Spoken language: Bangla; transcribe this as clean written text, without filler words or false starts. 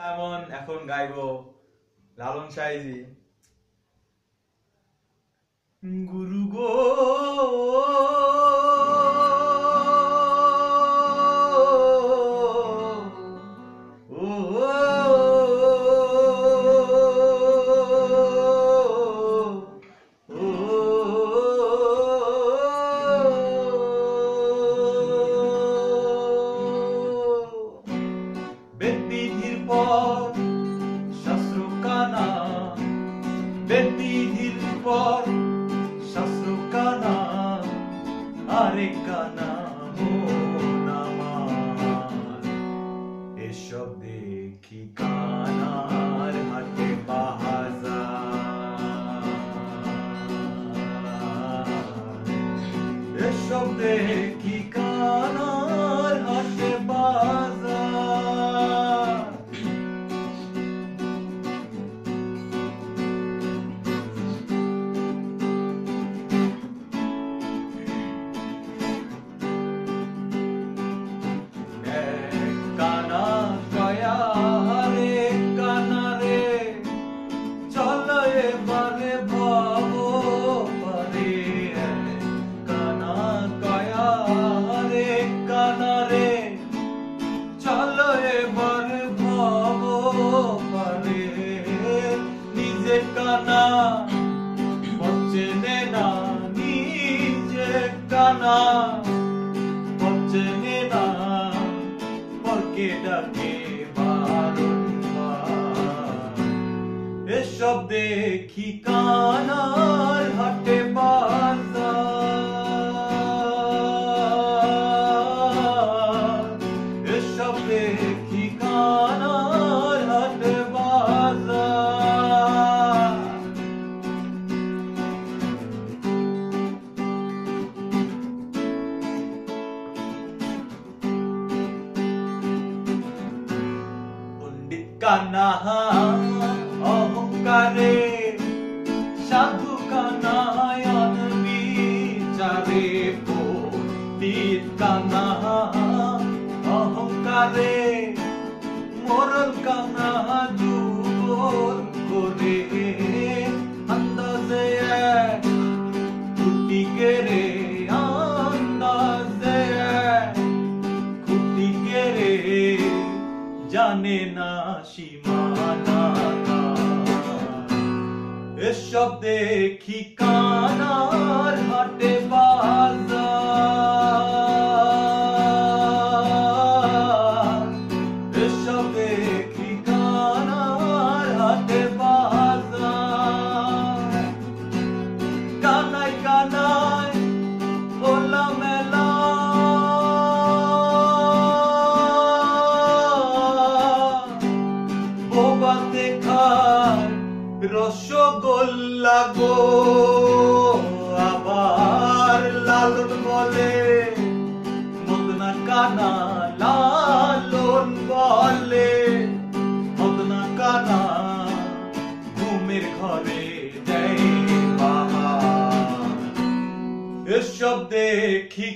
এখন গাইবো লালন সাইজি। গুরু গো বেদবিধির পর শাস্ত্র কানা, বেদবিধির পর শাস্ত্র কানা, আরে কানা মন আমার, এসব দেখি কানার হাটে বাজার, এসব দেখি কানার হাটে বাজার। কানা কয়া রে কানা রে, চলো এবারে ভব পারে। কানা কয়া রে কানা রে, চলো এবারে ভব পারে। নিজে কানা বচনে না, নিজে কানা বচনে না, পরকে ডাকে বারংবার। এসব দেখি কানার হাটে বাজার, এসব দেখি কানার হাটে বাজার। পণ্ডিত কানা অহংকারে, সাধু কানা বিচারে। পণ্ডিত কানা অহংকারে, মোরল কানা যুগল করে। আন্দাজে খুঁটি গেরে, আন্দাজে খুঁটি গেরে, জানে না সীমানা। এসব দেখি কানার হাটে বাজার, এসব দেখি কানার হাটে বাজার। কানাই কানাই খোলা মেলা, বোবাতে খায় রসগোল্লা গো। আবার লালন বলে মদনা কানা, লালন বলে মদনা কানা, ঘুমের ঘরে দেয় বাহার। এসব দেখি